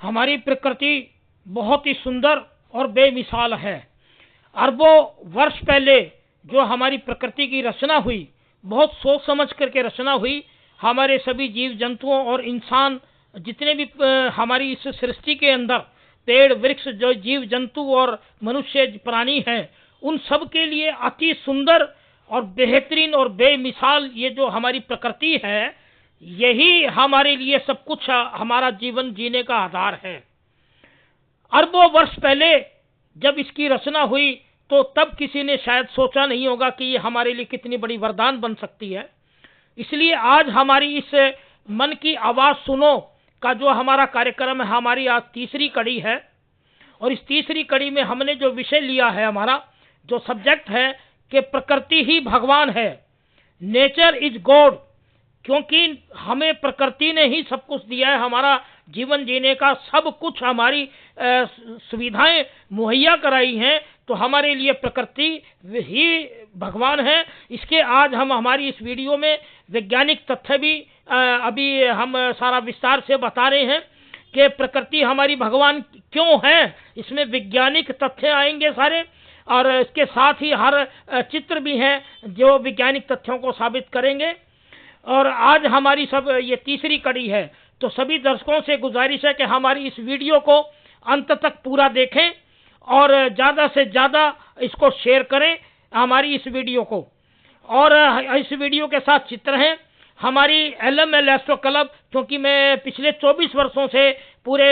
हमारी प्रकृति बहुत ही सुंदर और बेमिसाल है। अरबों वर्ष पहले जो हमारी प्रकृति की रचना हुई, बहुत सोच समझ करके रचना हुई। हमारे सभी जीव जंतुओं और इंसान जितने भी हमारी इस सृष्टि के अंदर पेड़ वृक्ष जो जीव जंतु और मनुष्य प्राणी हैं, उन सब के लिए अति सुंदर और बेहतरीन और बेमिसाल ये जो हमारी प्रकृति है, यही हमारे लिए सब कुछ, हमारा जीवन जीने का आधार है। अरबों वर्ष पहले जब इसकी रचना हुई तो तब किसी ने शायद सोचा नहीं होगा कि ये हमारे लिए कितनी बड़ी वरदान बन सकती है। इसलिए आज हमारी इस मन की आवाज सुनो का जो हमारा कार्यक्रम है, हमारी आज तीसरी कड़ी है। और इस तीसरी कड़ी में हमने जो विषय लिया है, हमारा जो सब्जेक्ट है कि प्रकृति ही भगवान है, नेचर इज गॉड। क्योंकि हमें प्रकृति ने ही सब कुछ दिया है, हमारा जीवन जीने का सब कुछ, हमारी सुविधाएं मुहैया कराई हैं, तो हमारे लिए प्रकृति ही भगवान है। इसके आज हम हमारी इस वीडियो में वैज्ञानिक तथ्य भी अभी हम सारा विस्तार से बता रहे हैं कि प्रकृति हमारी भगवान क्यों है। इसमें वैज्ञानिक तथ्य आएंगे सारे, और इसके साथ ही हर चित्र भी हैं जो वैज्ञानिक तथ्यों को साबित करेंगे। और आज हमारी सब ये तीसरी कड़ी है, तो सभी दर्शकों से गुजारिश है कि हमारी इस वीडियो को अंत तक पूरा देखें और ज़्यादा से ज़्यादा इसको शेयर करें, हमारी इस वीडियो को। और इस वीडियो के साथ चित्र हैं हमारी LML एस्ट्रो क्लब, क्योंकि मैं पिछले 24 वर्षों से पूरे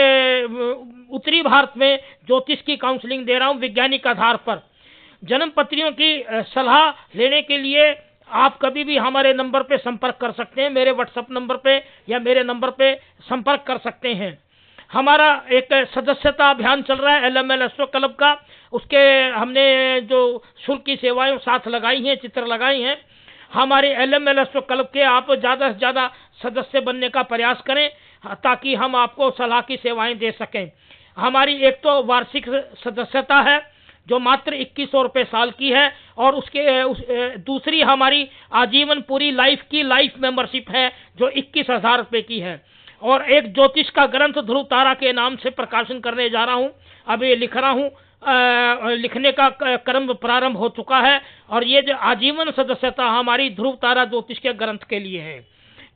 उत्तरी भारत में ज्योतिष की काउंसलिंग दे रहा हूँ वैज्ञानिक आधार पर। जन्म पत्रियों की सलाह लेने के लिए आप कभी भी हमारे नंबर पे संपर्क कर सकते हैं, मेरे व्हाट्सएप नंबर पे या मेरे नंबर पे संपर्क कर सकते हैं। हमारा एक सदस्यता अभियान चल रहा है LML एस्ट्रो क्लब का, उसके हमने जो शुल्क की सेवाएं साथ लगाई हैं, चित्र लगाई हैं। हमारे LML एस्ट्रो क्लब के आप ज़्यादा से ज़्यादा सदस्य बनने का प्रयास करें ताकि हम आपको सलाह की सेवाएं दे सकें। हमारी एक तो वार्षिक सदस्यता है जो मात्र 2100 रुपये साल की है, और दूसरी हमारी आजीवन पूरी लाइफ की लाइफ मेंबरशिप है जो 21,000 रुपये की है। और एक ज्योतिष का ग्रंथ ध्रुव तारा के नाम से प्रकाशन करने जा रहा हूँ, अभी लिख रहा हूँ, लिखने का क्रम प्रारंभ हो चुका है। और ये जो आजीवन सदस्यता हमारी ध्रुव तारा ज्योतिष के ग्रंथ के लिए है,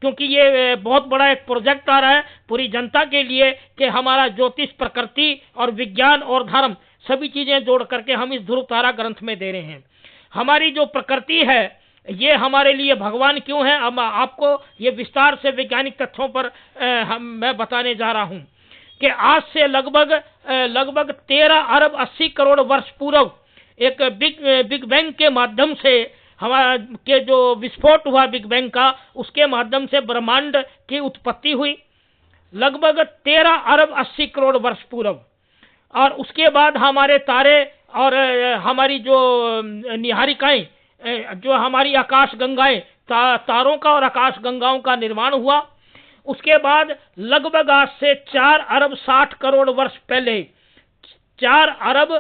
क्योंकि ये बहुत बड़ा एक प्रोजेक्ट आ रहा है पूरी जनता के लिए कि हमारा ज्योतिष, प्रकृति और विज्ञान और धर्म सभी चीजें जोड़ करके हम इस ध्रुव तारा ग्रंथ में दे रहे हैं। हमारी जो प्रकृति है ये हमारे लिए भगवान क्यों है, अब आपको ये विस्तार से वैज्ञानिक तथ्यों पर मैं बताने जा रहा हूं कि आज से लगभग 13 अरब 80 करोड़ वर्ष पूर्व एक बिग बैंग के माध्यम से हमारा के जो विस्फोट हुआ बिग बैंग का, उसके माध्यम से ब्रह्मांड की उत्पत्ति हुई लगभग 13 अरब 80 करोड़ वर्ष पूर्व। और उसके बाद हमारे तारे और हमारी जो निहारिकाएं, जो हमारी आकाश गंगाएं, तारों का और आकाश गंगाओं का निर्माण हुआ। उसके बाद लगभग आज से 4 अरब 60 करोड़ वर्ष पहले, 4 अरब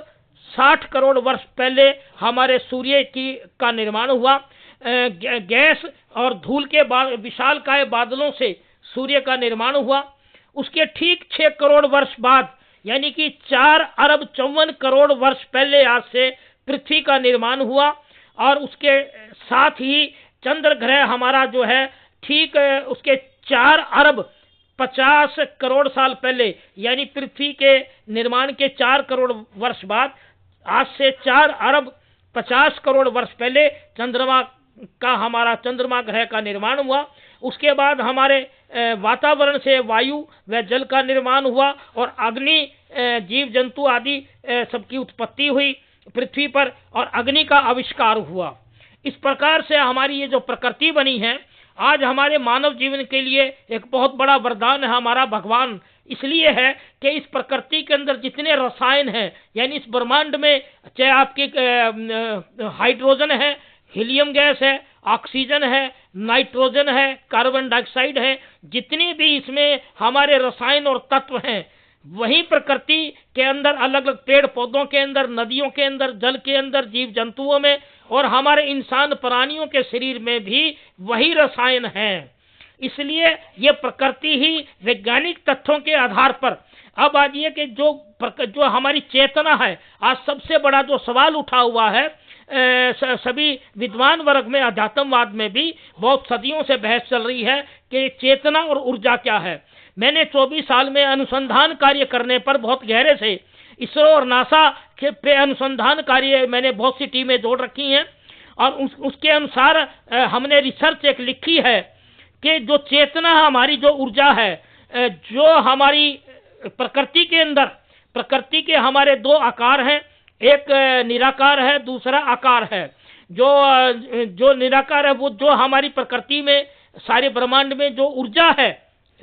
60 करोड़ वर्ष पहले हमारे सूर्य का निर्माण हुआ। गैस और धूल के विशालकाय बादलों से सूर्य का निर्माण हुआ। उसके ठीक 6 करोड़ वर्ष बाद, यानी कि 4 अरब 54 करोड़ वर्ष पहले आज से पृथ्वी का निर्माण हुआ। और उसके साथ ही चंद्र ग्रह हमारा जो है ठीक उसके 4 अरब 50 करोड़ साल पहले, यानी पृथ्वी के निर्माण के 4 करोड़ वर्ष बाद आज से 4 अरब 50 करोड़ वर्ष पहले हमारा चंद्रमा ग्रह का निर्माण हुआ। उसके बाद हमारे वातावरण से वायु व जल का निर्माण हुआ और अग्नि, जीव जंतु आदि सबकी उत्पत्ति हुई पृथ्वी पर, और अग्नि का आविष्कार हुआ। इस प्रकार से हमारी ये जो प्रकृति बनी है आज हमारे मानव जीवन के लिए एक बहुत बड़ा वरदान है हमारा भगवान। इसलिए है कि इस प्रकृति के अंदर जितने रसायन हैं, यानी इस ब्रह्मांड में चाहे आपकी हाइड्रोजन है, हीलियम गैस है, ऑक्सीजन है, नाइट्रोजन है, कार्बन डाइऑक्साइड है, जितने भी इसमें हमारे रसायन और तत्व हैं, वही प्रकृति के अंदर अलग अलग पेड़ पौधों के अंदर, नदियों के अंदर, जल के अंदर, जीव जंतुओं में और हमारे इंसान प्राणियों के शरीर में भी वही रसायन हैं। इसलिए ये प्रकृति ही वैज्ञानिक तथ्यों के आधार पर अब आज ये कि जो हमारी चेतना है, आज सबसे बड़ा जो सवाल उठा हुआ है, सभी विद्वान वर्ग में, अध्यात्मवाद में भी बहुत सदियों से बहस चल रही है कि चेतना और ऊर्जा क्या है। मैंने 24 साल में अनुसंधान कार्य करने पर बहुत गहरे से इसरो और नासा के पे अनुसंधान कार्य मैंने बहुत सी टीमें जोड़ रखी हैं और उसके अनुसार हमने रिसर्च एक लिखी है कि जो चेतना हमारी, जो ऊर्जा है, जो हमारी प्रकृति के अंदर, प्रकृति के हमारे दो आकार हैं, एक निराकार है, दूसरा आकार है। जो निराकार है वो जो हमारी प्रकृति में, सारे ब्रह्मांड में जो ऊर्जा है,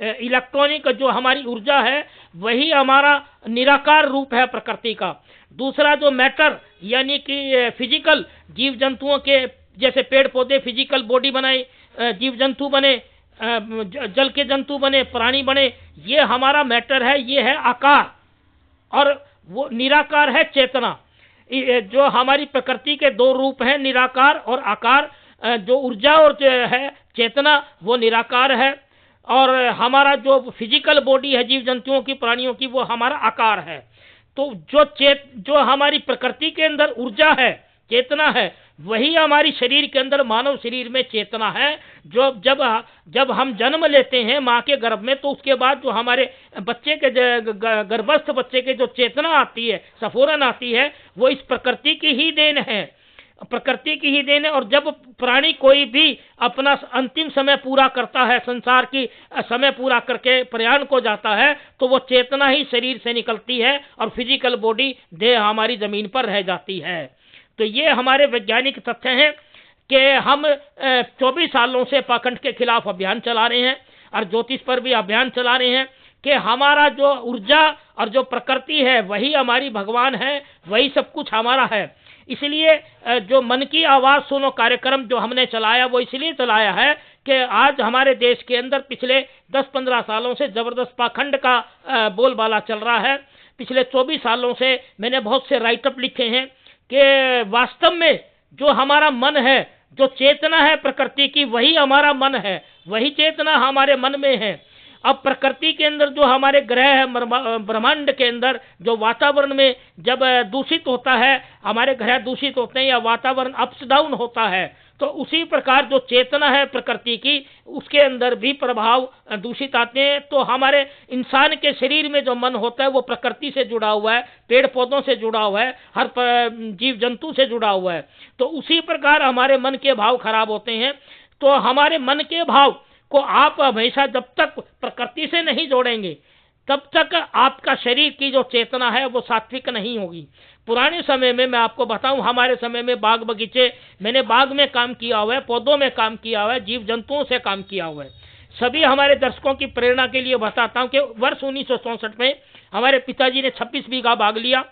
इलेक्ट्रॉनिक जो हमारी ऊर्जा है, वही हमारा निराकार रूप है प्रकृति का। दूसरा जो मैटर यानी कि फिजिकल, जीव जंतुओं के जैसे पेड़ पौधे फिजिकल बॉडी बनाए, जीव जंतु बने, जल के जंतु बने, प्राणी बने, ये हमारा मैटर है, ये है आकार। और वो निराकार है चेतना। जो हमारी प्रकृति के दो रूप हैं, निराकार और आकार। जो ऊर्जा और जो है चेतना वो निराकार है, और हमारा जो फिजिकल बॉडी है जीव जंतुओं की, प्राणियों की, वो हमारा आकार है। तो जो हमारी प्रकृति के अंदर ऊर्जा है, चेतना है, वही हमारी शरीर के अंदर, मानव शरीर में चेतना है। जो जब हम जन्म लेते हैं माँ के गर्भ में, तो उसके बाद जो हमारे बच्चे के गर्भस्थ बच्चे के जो चेतना आती है, स्फुरन आती है, वो इस प्रकृति की ही देन है, प्रकृति की ही देन है। और जब प्राणी कोई भी अपना अंतिम समय पूरा करता है, संसार की समय पूरा करके प्रयाण को जाता है, तो वो चेतना ही शरीर से निकलती है और फिजिकल बॉडी, देह हमारी जमीन पर रह जाती है। तो ये हमारे वैज्ञानिक तथ्य हैं कि हम 24 सालों से पाखंड के खिलाफ अभियान चला रहे हैं और ज्योतिष पर भी अभियान चला रहे हैं कि हमारा जो ऊर्जा और जो प्रकृति है वही हमारी भगवान है, वही सब कुछ हमारा है। इसलिए जो मन की आवाज़ सुनो कार्यक्रम जो हमने चलाया, वो इसलिए चलाया है कि आज हमारे देश के अंदर पिछले 10-15 सालों से जबरदस्त पाखंड का बोलबाला चल रहा है। पिछले 24 सालों से मैंने बहुत से राइटअप लिखे हैं कि वास्तव में जो हमारा मन है, जो चेतना है प्रकृति की, वही हमारा मन है, वही चेतना हमारे मन में है। अब प्रकृति के अंदर जो हमारे ग्रह है, ब्रह्मांड के अंदर जो वातावरण में जब दूषित होता है, हमारे ग्रह दूषित होते हैं या वातावरण अप्स डाउन होता है, तो उसी प्रकार जो चेतना है प्रकृति की, उसके अंदर भी प्रभाव दूषित आते हैं। तो हमारे इंसान के शरीर में जो मन होता है वो प्रकृति से जुड़ा हुआ है, पेड़ पौधों से जुड़ा हुआ है, हर जीव जंतु से जुड़ा हुआ है। तो उसी प्रकार हमारे मन के भाव खराब होते हैं। तो हमारे मन के भाव को आप हमेशा जब तक प्रकृति से नहीं जोड़ेंगे, तब तक आपका शरीर की जो चेतना है वो सात्विक नहीं होगी। पुराने समय में मैं आपको बताऊं, हमारे समय में बाग बगीचे, मैंने बाग में काम किया हुआ है, पौधों में काम किया हुआ है, जीव जंतुओं से काम किया हुआ है। सभी हमारे दर्शकों की प्रेरणा के लिए बताता हूं कि वर्ष 1964 में हमारे पिताजी ने 26 बीघा बाग लिया।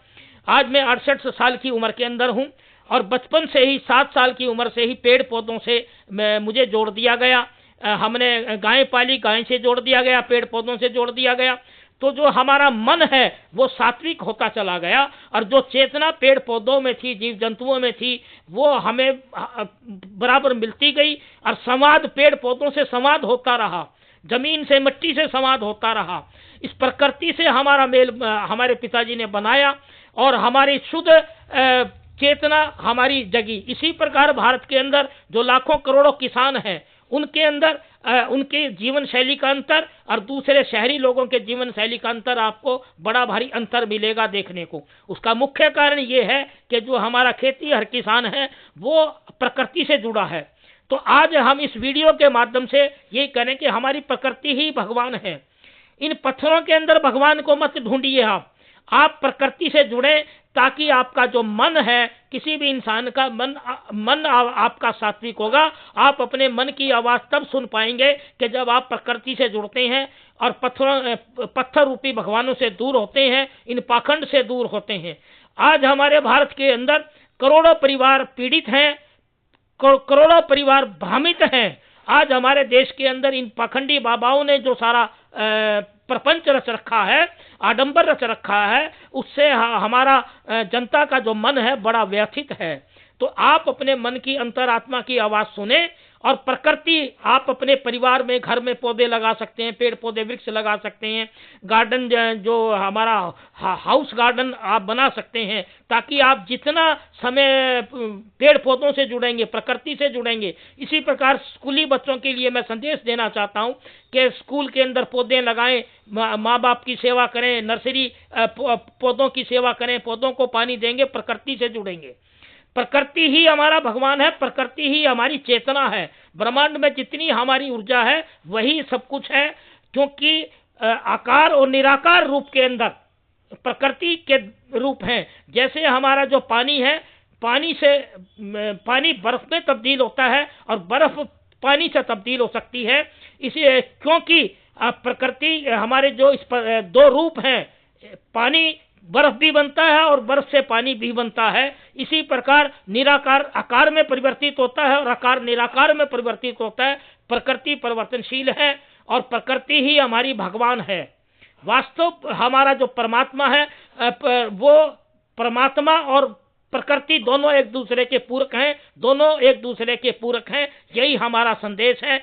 आज मैं 68 साल की उम्र के अंदर हूं और बचपन से ही 7 साल की उम्र से ही पेड़ पौधों से मुझे जोड़ दिया गया। हमने गाय पाली, गाय से जोड़ दिया गया, पेड़ पौधों से जोड़ दिया गया। तो जो हमारा मन है वो सात्विक होता चला गया और जो चेतना पेड़ पौधों में थी, जीव जंतुओं में थी, वो हमें बराबर मिलती गई। और संवाद पेड़ पौधों से संवाद होता रहा, जमीन से मिट्टी से संवाद होता रहा। इस प्रकृति से हमारा मेल हमारे पिताजी ने बनाया और हमारी शुद्ध चेतना हमारी जगी। इसी प्रकार भारत के अंदर जो लाखों करोड़ों किसान हैं, उनके अंदर उनके जीवन शैली का अंतर और दूसरे शहरी लोगों के जीवन शैली का अंतर आपको बड़ा भारी अंतर मिलेगा देखने को। उसका मुख्य कारण ये है कि जो हमारा खेती हर किसान है वो प्रकृति से जुड़ा है। तो आज हम इस वीडियो के माध्यम से ये करें कि हमारी प्रकृति ही भगवान है। इन पत्थरों के अंदर भगवान को मत ढूंढिए, आप प्रकृति से जुड़े ताकि आपका जो मन है, किसी भी इंसान का मन आपका सात्विक होगा। आप अपने मन की आवाज़ तब सुन पाएंगे कि जब आप प्रकृति से जुड़ते हैं और पत्थर रूपी भगवानों से दूर होते हैं, इन पाखंड से दूर होते हैं। आज हमारे भारत के अंदर करोड़ों परिवार पीड़ित हैं, करोड़ों परिवार भ्रमित हैं। आज हमारे देश के अंदर इन पाखंडी बाबाओं ने जो सारा प्रपंच रच रखा है, आडंबर रच रखा है, उससे हमारा जनता का जो मन है बड़ा व्यथित है। तो आप अपने मन की अंतरात्मा की आवाज़ सुने और प्रकृति, आप अपने परिवार में, घर में पौधे लगा सकते हैं, पेड़ पौधे वृक्ष लगा सकते हैं, गार्डन जो हमारा हाउस गार्डन आप बना सकते हैं, ताकि आप जितना समय पेड़ पौधों से जुड़ेंगे, प्रकृति से जुड़ेंगे। इसी प्रकार स्कूली बच्चों के लिए मैं संदेश देना चाहता हूं कि स्कूल के अंदर पौधे लगाएं, माँ बाप की सेवा करें, नर्सरी पौधों की सेवा करें, पौधों को पानी देंगे, प्रकृति से जुड़ेंगे। प्रकृति ही हमारा भगवान है, प्रकृति ही हमारी चेतना है। ब्रह्मांड में जितनी हमारी ऊर्जा है वही सब कुछ है, क्योंकि आकार और निराकार रूप के अंदर प्रकृति के रूप हैं। जैसे हमारा जो पानी है, पानी बर्फ में तब्दील होता है और बर्फ पानी से तब्दील हो सकती है। इसे क्योंकि प्रकृति हमारे जो इस पर दो रूप हैं, पानी बर्फ भी बनता है और बर्फ से पानी भी बनता है। इसी प्रकार निराकार आकार में परिवर्तित होता है और आकार निराकार में परिवर्तित होता है। प्रकृति परिवर्तनशील है और प्रकृति ही हमारी भगवान है। वास्तव हमारा जो परमात्मा है, वो परमात्मा और प्रकृति दोनों एक दूसरे के पूरक हैं, दोनों एक दूसरे के पूरक हैं। यही हमारा संदेश है।